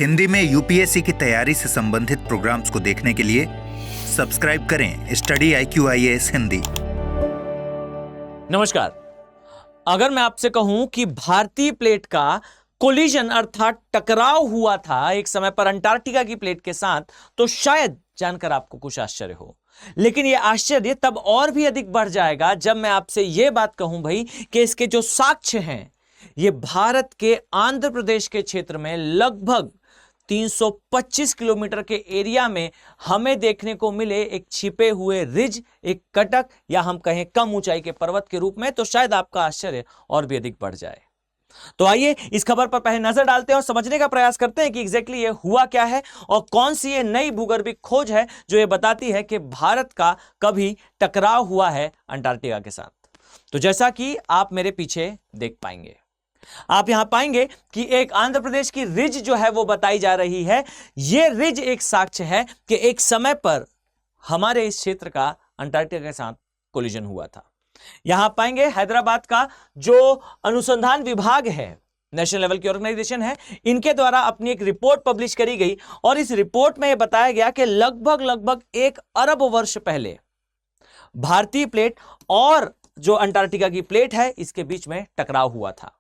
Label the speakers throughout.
Speaker 1: हिंदी में यूपीएससी की तैयारी से संबंधित प्रोग्राम्स को देखने के लिए सब्सक्राइब करें स्टडी IQ-IAS हिंदी।
Speaker 2: नमस्कार। अगर मैं आपसे कहूं कि भारतीय प्लेट का कोलिजन अर्थात टकराव हुआ था एक समय पर अंटार्कटिका की प्लेट के साथ, तो शायद जानकर आपको कुछ आश्चर्य हो। लेकिन यह आश्चर्य तब और भी अधिक बढ़ जाएगा जब मैं आपसे यह बात कहूं भाई कि इसके जो साक्ष्य हैं ये भारत के आंध्र प्रदेश के क्षेत्र में लगभग 325 किलोमीटर के एरिया में हमें देखने को मिले एक छिपे हुए रिज, एक कटक या हम कहें कम ऊंचाई के पर्वत के रूप में, तो शायद आपका आश्चर्य और भी अधिक बढ़ जाए। तो आइए इस खबर पर पहले नजर डालते हैं और समझने का प्रयास करते हैं कि एग्जैक्टली ये हुआ क्या है और कौन सी ये नई भूगर्भिक खोज है जो ये बताती है कि भारत का कभी टकराव हुआ है अंटार्कटिका के साथ। तो जैसा कि आप मेरे पीछे देख पाएंगे, आप यहां पाएंगे कि एक आंध्र प्रदेश की रिज जो है वो बताई जा रही है। यह रिज एक साक्ष्य है कि एक समय पर हमारे इस क्षेत्र का अंटार्कटिका के साथ कोलिजन हुआ था। यहां पाएंगे हैदराबाद का जो अनुसंधान विभाग है, नेशनल लेवल की ऑर्गेनाइजेशन है, इनके द्वारा अपनी एक रिपोर्ट पब्लिश करी गई और इस रिपोर्ट में यह बताया गया कि लगभग 1 अरब वर्ष पहले भारतीय प्लेट और जो अंटार्कटिका की प्लेट है इसके बीच में टकराव हुआ था।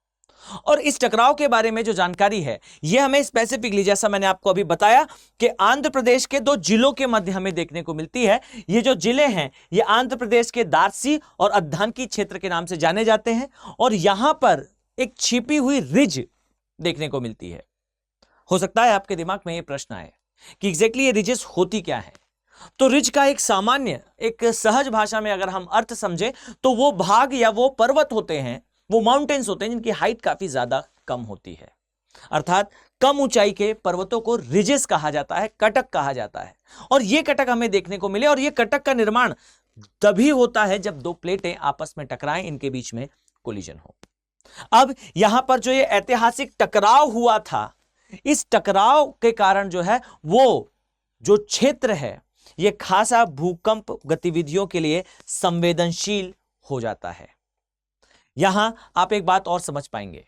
Speaker 2: और इस टकराव के बारे में जो जानकारी है यह हमें स्पेसिफिकली, जैसा मैंने आपको अभी बताया, कि आंध्र प्रदेश के 2 जिलों के मध्य हमें देखने को मिलती है। ये जो जिले हैं ये आंध्र प्रदेश के दार्सी और अद्धांकी क्षेत्र के नाम से जाने जाते हैं और यहां पर एक छिपी हुई रिज देखने को मिलती है। हो सकता है आपके दिमाग में यह प्रश्न आए कि एग्जैक्टली ये रिजेस होती क्या है। तो रिज का एक सामान्य, एक सहज भाषा में अगर हम अर्थ समझे तो वो भाग या वो पर्वत होते हैं, वो माउंटेन्स होते हैं जिनकी हाइट काफी ज्यादा कम होती है। अर्थात कम ऊंचाई के पर्वतों को रिजेस कहा जाता है, कटक कहा जाता है। और ये कटक हमें देखने को मिले और ये कटक का निर्माण तभी होता है जब 2 प्लेटें आपस में टकराएं, इनके बीच में कोलिजन हो। अब यहां पर जो ये ऐतिहासिक टकराव हुआ था, इस टकराव के कारण जो है वो जो क्षेत्र है ये खासा भूकंप गतिविधियों के लिए संवेदनशील हो जाता है। यहां आप एक बात और समझ पाएंगे,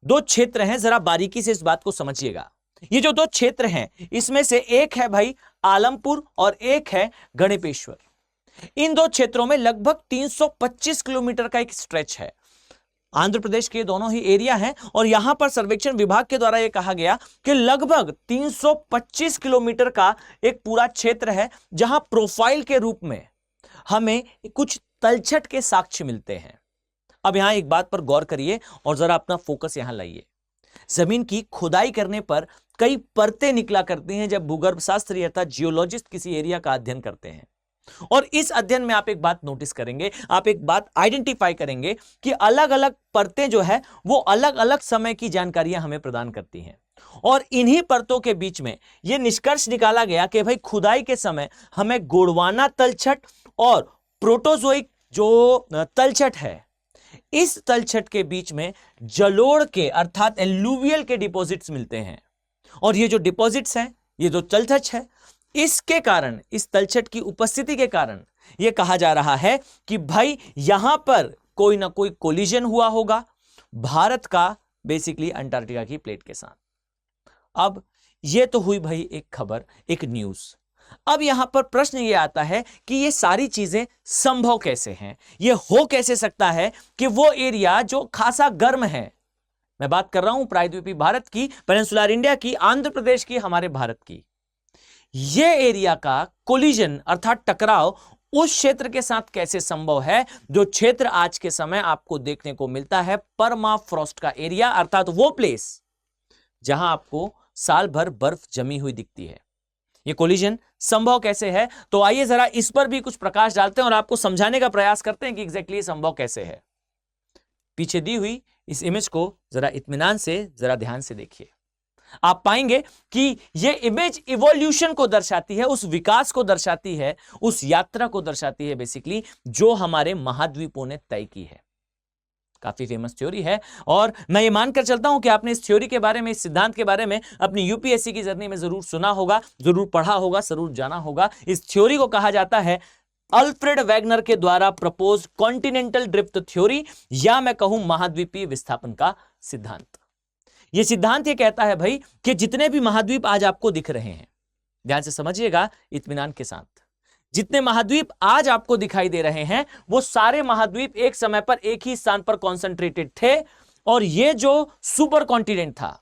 Speaker 2: 2 क्षेत्र हैं, जरा बारीकी से इस बात को समझिएगा। ये जो 2 क्षेत्र हैं इसमें से एक है भाई आलमपुर और एक है गणेपेश्वर। इन 2 क्षेत्रों में लगभग 325 किलोमीटर का एक स्ट्रेच है। आंध्र प्रदेश के दोनों ही एरिया हैं और यहां पर सर्वेक्षण विभाग के द्वारा यह कहा गया कि लगभग 325 किलोमीटर का एक पूरा क्षेत्र है जहां प्रोफाइल के रूप में हमें कुछ तलछट के साक्ष्य मिलते हैं। अब यहां एक बात पर गौर करिए और जरा अपना फोकस यहां लाइए। जमीन की खुदाई करने पर कई परतें निकला करती हैं जब भूगर्भ शास्त्री अर्थात जियोलॉजिस्ट किसी एरिया का अध्ययन करते हैं। और इस अध्ययन में आप एक बात नोटिस करेंगे, आप एक बात आइडेंटिफाई करेंगे कि अलग अलग परतें जो है वो अलग अलग समय की जानकारियां हमें प्रदान करती हैं। और इन्हीं परतों के बीच में यह निष्कर्ष निकाला गया कि भाई खुदाई के समय हमें गोंडवाना तलछट और प्रोटोजोइक जो तलछट है, इस तलछट के बीच में जलोढ़ के अर्थात एलुवियल के डिपॉजिट्स मिलते हैं। और ये जो डिपॉजिट्स हैं, ये जो तलछट है, इसके कारण, इस तलछट की उपस्थिति के कारण यह कहा जा रहा है कि भाई यहां पर कोई ना कोई कोलिजन हुआ होगा भारत का बेसिकली अंटार्कटिका की प्लेट के साथ। अब यह तो हुई भाई एक खबर, एक न्यूज। अब यहां पर प्रश्न यह आता है कि ये सारी चीजें संभव कैसे हैं, यह हो कैसे सकता है कि वो एरिया जो खासा गर्म है, मैं बात कर रहा हूं प्रायद्वीपीय भारत की, पेनिनसुलर इंडिया की, आंध्र प्रदेश की, हमारे भारत की, ये एरिया का कोलिजन अर्थात टकराव उस क्षेत्र के साथ कैसे संभव है जो क्षेत्र आज के समय आपको देखने को मिलता है परमाफ्रॉस्ट का एरिया, अर्थात वो प्लेस जहां आपको साल भर बर्फ जमी हुई दिखती है। ये कोलिजन संभव कैसे है? तो आइए जरा इस पर भी कुछ प्रकाश डालते हैं और आपको समझाने का प्रयास करते हैं कि एग्जैक्टली संभव कैसे है। पीछे दी हुई इस इमेज को जरा इत्मीनान से, जरा ध्यान से देखिए। आप पाएंगे कि यह इमेज इवोल्यूशन को दर्शाती है, उस विकास को दर्शाती है, उस यात्रा को दर्शाती है बेसिकली जो हमारे महाद्वीपों ने तय की है। काफी फेमस थ्योरी है और मैं ये मानकर चलता हूं कि आपने इस थ्योरी के बारे में, इस सिद्धांत के बारे में अपनी यूपीएससी की जर्नी में जरूर सुना होगा, जरूर पढ़ा होगा, जरूर जाना होगा। इस थ्योरी को कहा जाता है अल्फ्रेड वैगनर के द्वारा प्रपोज कॉन्टिनेंटल ड्रिफ्ट थ्योरी, या मैं कहूं महाद्वीपीय विस्थापन का सिद्धांत। यह सिद्धांत ये कहता है भाई कि जितने भी महाद्वीप आज आपको दिख रहे हैं, ध्यान से समझिएगा इत्मीनान के साथ, जितने महाद्वीप आज आपको दिखाई दे रहे हैं वो सारे महाद्वीप एक समय पर एक ही स्थान पर कॉन्सेंट्रेटेड थे। और ये जो सुपर कॉन्टिनेंट था,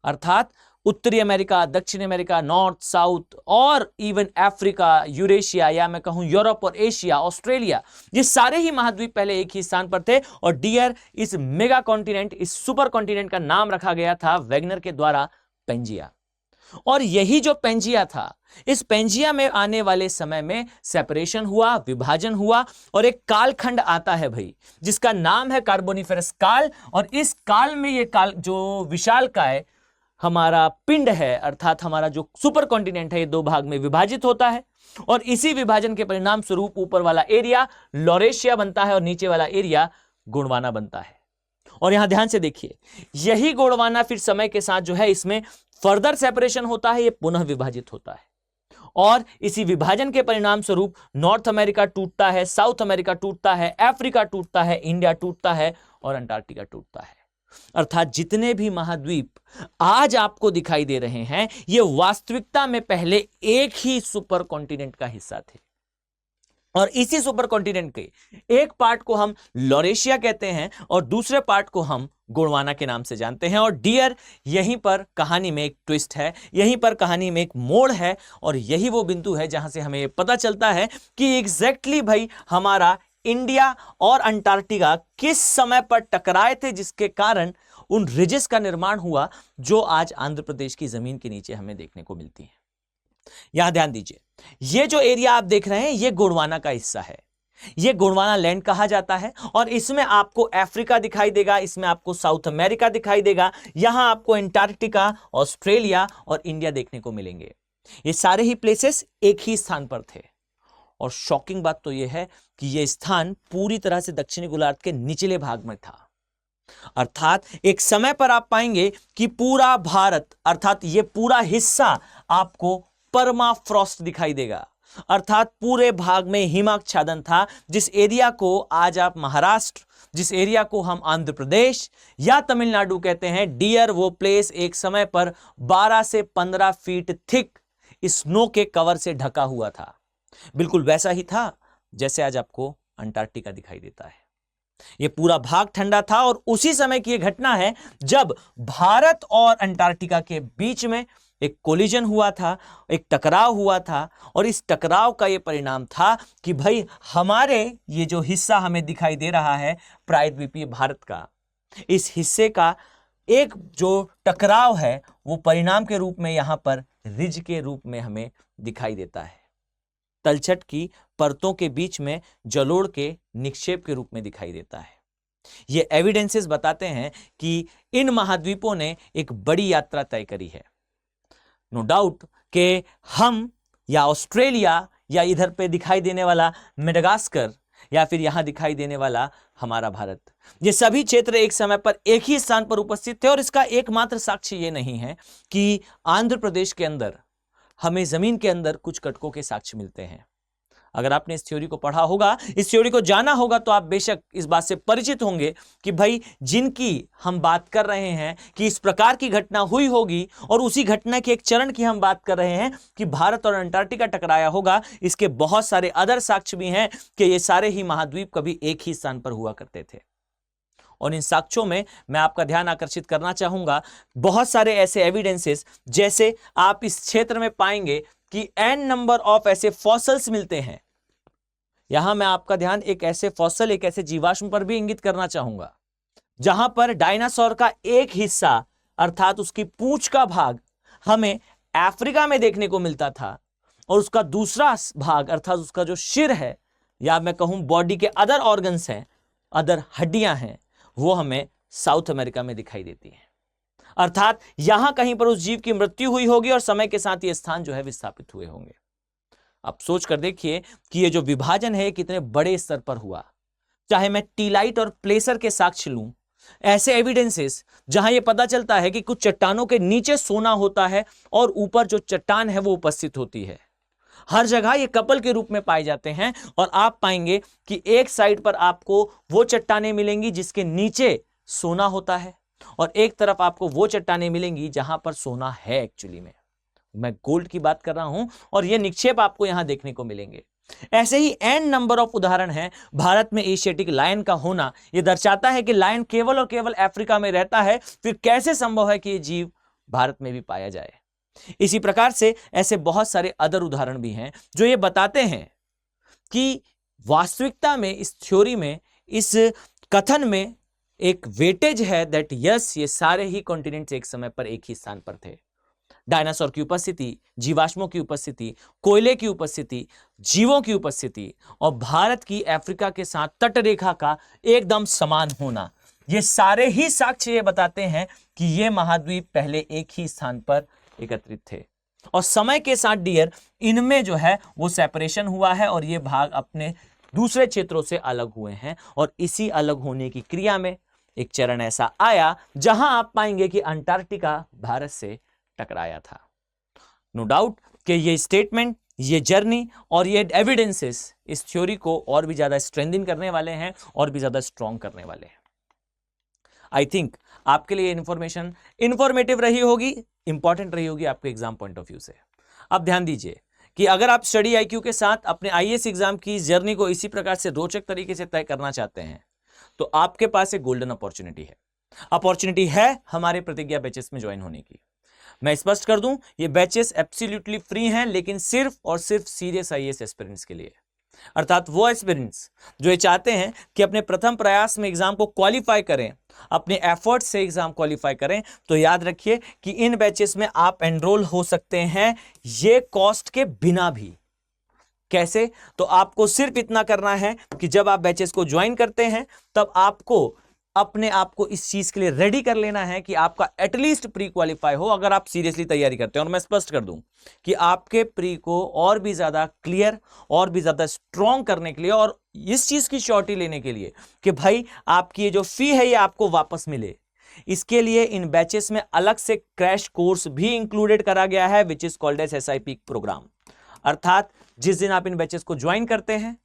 Speaker 2: अर्थात उत्तरी अमेरिका, दक्षिण अमेरिका, नॉर्थ, साउथ और इवन अफ्रीका, यूरेशिया या मैं कहूं यूरोप और एशिया, ऑस्ट्रेलिया, ये सारे ही महाद्वीप पहले एक ही स्थान पर थे। और डियर, इस मेगा कॉन्टिनेंट, इस सुपर कॉन्टिनेंट का नाम रखा गया था वैगनर के द्वारा पेंजिया। और यही जो पेंजिया था, इस पेंजिया में आने वाले समय में सेपरेशन हुआ, विभाजन हुआ और एक कालखंड आता है भाई, जिसका नाम है कार्बोनिफेरस काल। और इस काल में ये काल जो विशालकाय हमारा पिंड है, अर्थात हमारा जो सुपर कॉन्टिनेंट है, ये दो भाग में विभाजित होता है। और इसी विभाजन के परिणाम स्वरूप ऊपर वाला एरिया लॉरेशिया बनता है और नीचे वाला एरिया गोंडवाना बनता है। और यहां ध्यान से देखिए, यही गोंडवाना फिर समय के साथ जो है इसमें फर्दर सेपरेशन होता है, ये पुनः विभाजित होता है। और इसी विभाजन के परिणाम स्वरूप नॉर्थ अमेरिका टूटता है, साउथ अमेरिका टूटता है, अफ्रीका टूटता है, इंडिया टूटता है और अंटार्कटिका टूटता है। अर्थात जितने भी महाद्वीप आज आपको दिखाई दे रहे हैं, ये वास्तविकता में पहले एक ही सुपर कॉन्टिनेंट का हिस्सा थे। और इसी सुपर कॉन्टिनेंट के एक पार्ट को हम लॉरेशिया कहते हैं और दूसरे पार्ट को हम गोंडवाना के नाम से जानते हैं। और डियर, यहीं पर कहानी में एक ट्विस्ट है, यहीं पर कहानी में एक मोड़ है और यही वो बिंदु है जहां से हमें पता चलता है कि एग्जैक्टली भाई हमारा इंडिया और अंटार्कटिका किस समय पर टकराए थे, जिसके कारण उन रिजेस का निर्माण हुआ जो आज आंध्र प्रदेश की जमीन के नीचे हमें देखने को मिलती है। यहां ध्यान दीजिए, ये जो एरिया आप देख रहे हैं ये गोंडवाना का हिस्सा है, ये गोंडवाना लैंड कहा जाता है। और इसमें आपको अफ्रीका दिखाई देगा, इसमें आपको साउथ अमेरिका दिखाई देगा, यहां आपको अंटार्कटिका, ऑस्ट्रेलिया और इंडिया देखने को मिलेंगे। ये सारे ही प्लेसेस एक ही स्थान पर थे। और शॉकिंग बात तो यह है कि यह स्थान पूरी तरह से दक्षिणी गोलार्ध के निचले भाग में था। अर्थात एक समय पर आप पाएंगे कि पूरा भारत, अर्थात यह पूरा हिस्सा आपको परमाफ्रॉस्ट दिखाई देगा, अर्थात पूरे भाग में हिमाच्छादन था। जिस एरिया को आज आप महाराष्ट्र, जिस एरिया को हम आंध्र प्रदेश या तमिलनाडु कहते हैं, डियर, वो प्लेस एक समय पर 12 से 15 फीट थिक स्नो के कवर से ढका हुआ था। बिल्कुल वैसा ही था जैसे आज आपको अंटार्कटिका दिखाई देता है। यह पूरा भाग ठंडा था और उसी समय की यह घटना है जब भारत और अंटार्कटिका के बीच में एक कोलिजन हुआ था, एक टकराव हुआ था। और इस टकराव का यह परिणाम था कि भाई हमारे ये जो हिस्सा हमें दिखाई दे रहा है प्रायद्वीपीय भारत का, इस हिस्से का एक जो टकराव है वो परिणाम के रूप में यहां पर रिज के रूप में हमें दिखाई देता है, तलछट की परतों के बीच में जलोढ़ के निक्षेप के रूप में दिखाई देता है। ये एविडेंसेस बताते हैं कि इन महाद्वीपों ने एक बड़ी यात्रा तय करी है। नो डाउट कि हम या ऑस्ट्रेलिया या इधर पे दिखाई देने वाला मेडागास्कर या फिर यहां दिखाई देने वाला हमारा भारत, ये सभी क्षेत्र एक समय पर एक ही स्थान पर उपस्थित थे। और इसका एकमात्र साक्ष्य ये नहीं है कि आंध्र प्रदेश के अंदर हमें जमीन के अंदर कुछ कटकों के साक्ष्य मिलते हैं। अगर आपने इस थ्योरी को पढ़ा होगा, इस थ्योरी को जाना होगा, तो आप बेशक इस बात से परिचित होंगे कि भाई जिनकी हम बात कर रहे हैं कि इस प्रकार की घटना हुई होगी और उसी घटना के एक चरण की हम बात कर रहे हैं कि भारत और अंटार्कटिका टकराया होगा, इसके बहुत सारे अदर साक्ष्य भी हैं कि ये सारे ही महाद्वीप कभी एक ही स्थान पर हुआ करते थे। और इन साक्ष्यों में मैं आपका ध्यान आकर्षित करना चाहूंगा बहुत सारे ऐसे एविडेंसेस, जैसे आप इस क्षेत्र में पाएंगे कि n नंबर ऑफ ऐसे फॉसल्स मिलते हैं। यहां मैं आपका ध्यान एक ऐसे फॉसल, एक ऐसे जीवाश्म पर भी इंगित करना चाहूंगा जहां पर डायनासोर का एक हिस्सा, अर्थात उसकी पूंछ का भाग हमें अफ्रीका में देखने को मिलता था और उसका दूसरा भाग, अर्थात उसका जो सिर है या मैं कहूं बॉडी के अदर ऑर्गन्स हैं, अदर हड्डियां हैं, वो हमें साउथ अमेरिका में दिखाई देती हैं। अर्थात यहां कहीं पर उस जीव की मृत्यु हुई होगी और समय के साथ ये स्थान जो है विस्थापित हुए होंगे। आप सोच कर देखिए कि ये जो विभाजन है कितने बड़े स्तर पर हुआ। चाहे मैं टीलाइट और प्लेसर के साक्ष्य लूं, ऐसे एविडेंसेस जहां यह पता चलता है कि कुछ चट्टानों के नीचे सोना होता है और ऊपर जो चट्टान है वो उपस्थित होती है। हर जगह ये कपल के रूप में पाए जाते हैं और आप पाएंगे कि एक साइड पर आपको वो चट्टानें मिलेंगी जिसके नीचे सोना होता है और एक तरफ आपको वो चट्टानें मिलेंगी जहां पर सोना है। एक्चुअली में मैं गोल्ड की बात कर रहा हूं और ये निक्षेप आपको यहां देखने को मिलेंगे। ऐसे ही एन नंबर ऑफ उदाहरण हैं भारत में एशियाटिक लायन का होना। यह दर्शाता है कि लायन केवल और केवल अफ्रीका में रहता है, फिर कैसे संभव है कि यह जीव भारत में भी पाया जाए। इसी प्रकार से ऐसे बहुत सारे अदर उदाहरण भी हैं जो ये बताते हैं कि वास्तविकता में इस थ्योरी में, इस कथन में एक वेटेज है दैट यस, ये सारे ही कॉन्टिनेंट्स एक समय पर एक ही स्थान पर थे। डायनासोर की उपस्थिति, जीवाश्मों की उपस्थिति, कोयले की उपस्थिति, जीवों की उपस्थिति और भारत की अफ्रीका के साथ तटरेखा का एकदम समान होना, ये सारे ही साक्ष्य ये बताते हैं कि ये महाद्वीप पहले एक ही स्थान पर एकत्रित थे और समय के साथ डियर इनमें जो है वो सेपरेशन हुआ है और ये भाग अपने दूसरे क्षेत्रों से अलग हुए हैं। और इसी अलग होने की क्रिया में एक चरण ऐसा आया जहां आप पाएंगे कि अंटार्कटिका भारत से टकराया था। नो डाउट कि ये स्टेटमेंट, ये जर्नी और ये एविडेंसेस इस थ्योरी को और भी ज्यादा स्ट्रेंथन करने वाले हैं और भी ज्यादा स्ट्रॉन्ग करने वाले हैं। आई थिंक आपके लिए इंफॉर्मेशन इंफॉर्मेटिव रही होगी, इंपॉर्टेंट रही होगी आपके एग्जाम पॉइंट ऑफ व्यू से। अब ध्यान दीजिए कि अगर आप स्टडी आईक्यू के साथ अपने आईएएस एग्जाम की जर्नी को इसी प्रकार से रोचक तरीके से तय करना चाहते हैं तो आपके पास एक गोल्डन अपॉर्चुनिटी है हमारे प्रतिज्ञा बैचेस में ज्वाइन होने की। मैं स्पष्ट कर दूं, ये बैचेस एब्सोल्युटली फ्री हैं, लेकिन सिर्फ और सिर्फ सीरियस आईएएस एस्पिरेंट्स के लिए। अर्थात वो एस्पिरेंट्स जो ये चाहते हैं कि अपने प्रथम प्रयास में एग्जाम को क्वालिफाई करें, अपने एफर्ट से एग्जाम क्वालिफाई करें, तो याद रखिए कि इन बैचेस में आप एनरोल हो सकते हैं ये कॉस्ट के बिना भी। कैसे? तो आपको सिर्फ इतना करना है कि जब आप बैचेस को ज्वाइन करते हैं तब आपको अपने आप को इस चीज के लिए रेडी कर लेना है कि आपका एटलीस्ट प्री क्वालिफाई हो, अगर आप सीरियसली तैयारी करते हैं। और मैं स्पष्ट कर दूं कि आपके प्री को और भी ज्यादा क्लियर और भी ज्यादा स्ट्रॉन्ग करने के लिए और इस चीज की श्योरिटी लेने के लिए कि भाई आपकी ये जो फी है ये आपको वापस मिले, इसके लिए इन बैचेस में अलग से क्रैश कोर्स भी इंक्लूडेड करा गया है which is called as SIP programme. अर्थात जिस दिन आप इन बैचेस को ज्वाइन करते हैं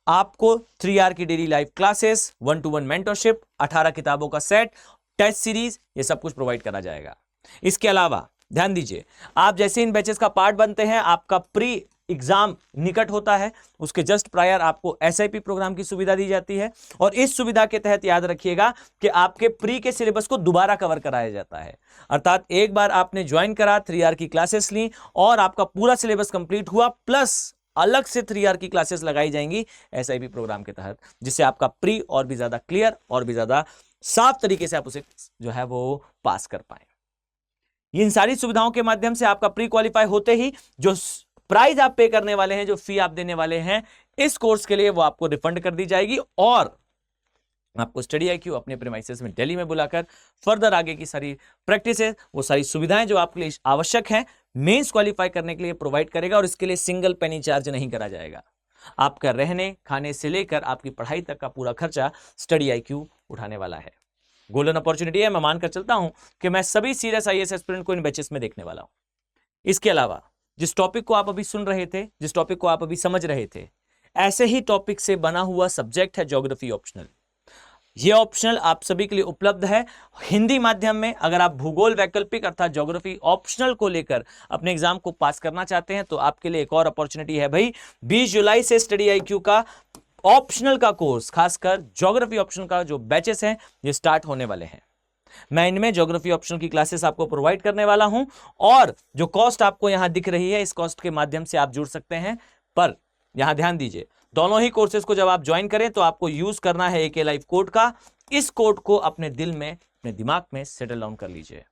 Speaker 2: आपको 3R की daily live classes, 1-to-1 mentorship, 18 किताबों का सेट, टेस्ट सीरीज, ये सब कुछ प्रोवाइड करा जाएगा। इसके अलावा ध्यान दीजिए, आप जैसे इन बैचेस का पार्ट बनते हैं, आपका प्री एग्जाम निकट होता है, उसके जस्ट प्रायर आपको SIP प्रोग्राम की सुविधा दी जाती है और इस सुविधा के तहत याद रखिएगा कि आपके प्री के सिलेबस को दोबारा कवर कराया जाता है। अर्थात एक बार आपने ज्वाइन करा, 3R की क्लासेस ली और आपका पूरा सिलेबस कंप्लीट हुआ, प्लस अलग से 3R की क्लासेस लगाई जाएंगी SIP प्रोग्राम के तहत, जिससे आपका प्री और भी ज्यादा क्लियर और भी ज्यादा साफ तरीके से आप उसे जो है वो पास कर पाए। इन सारी सुविधाओं के माध्यम से आपका प्री क्वालिफाई होते ही जो प्राइस आप पे करने वाले हैं, जो फी आप देने वाले हैं इस कोर्स के लिए, वो आपको रिफंड कर दी जाएगी और आपको स्टडी आईक्यू अपने प्रीमाइसेस में दिल्ली में बुलाकर फर्दर आगे की सारी प्रैक्टिसेस, वो सारी सुविधाएं जो आपके लिए आवश्यक हैं मेंस क्वालिफाई करने के लिए प्रोवाइड करेगा और इसके लिए सिंगल पेनी चार्ज नहीं करा जाएगा। आपका रहने खाने से लेकर आपकी पढ़ाई तक का पूरा खर्चा स्टडी आईक्यू उठाने वाला है। गोल्डन अपॉर्चुनिटी है। मैं मानकर चलता हूं कि मैं सभी सीरियस आईएएस एस्पिरेंट को इन बैचेस में देखने वाला हूं। इसके अलावा जिस टॉपिक को आप अभी सुन रहे थे, जिस टॉपिक को आप अभी समझ रहे थे, ऐसे ही टॉपिक से बना हुआ सब्जेक्ट है ज्योग्राफी ऑप्शनल। यह ऑप्शनल आप सभी के लिए उपलब्ध है हिंदी माध्यम में। अगर आप भूगोल वैकल्पिक अर्थात ज्योग्राफी ऑप्शनल को लेकर अपने एग्जाम को पास करना चाहते हैं तो आपके लिए एक और अपॉर्चुनिटी है भाई। 20 जुलाई से स्टडी आईक्यू का ऑप्शनल का कोर्स, खासकर ज्योग्राफी ऑप्शनल का जो बैचेस हैं ये स्टार्ट होने वाले हैं। मैं इनमें ज्योग्राफी ऑप्शनल की क्लासेस आपको प्रोवाइड करने वाला हूं और जो कॉस्ट आपको यहां दिख रही है इस कॉस्ट के माध्यम से आप जुड़ सकते हैं। पर यहां ध्यान दीजिए, दोनों ही कोर्सेज को जब आप ज्वाइन करें तो आपको यूज करना है AK लाइव कोड का। इस कोड को अपने दिल में, अपने दिमाग में सेटल डाउन कर लीजिए।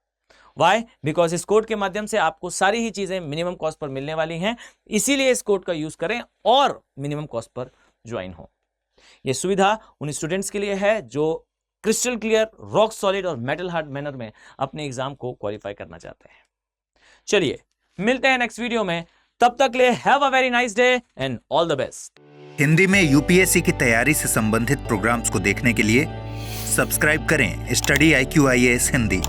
Speaker 2: वाई? बिकॉज इस कोड के माध्यम से आपको सारी ही चीजें मिनिमम कॉस्ट पर मिलने वाली हैं, इसीलिए इस कोड का यूज करें और मिनिमम कॉस्ट पर ज्वाइन हो। यह सुविधा उन स्टूडेंट्स के लिए है जो क्रिस्टल क्लियर, रॉक सॉलिड और मेटल हार्ड मैनर में अपने एग्जाम को क्वालिफाई करना चाहते हैं। चलिए मिलते हैं नेक्स्ट वीडियो में, तब तक लिए have a very nice day and all the best.
Speaker 1: Hindi में UPSC की तैयारी से संबंधित प्रोग्राम्स को देखने के लिए सब्सक्राइब करें स्टडी IQ IAS हिंदी।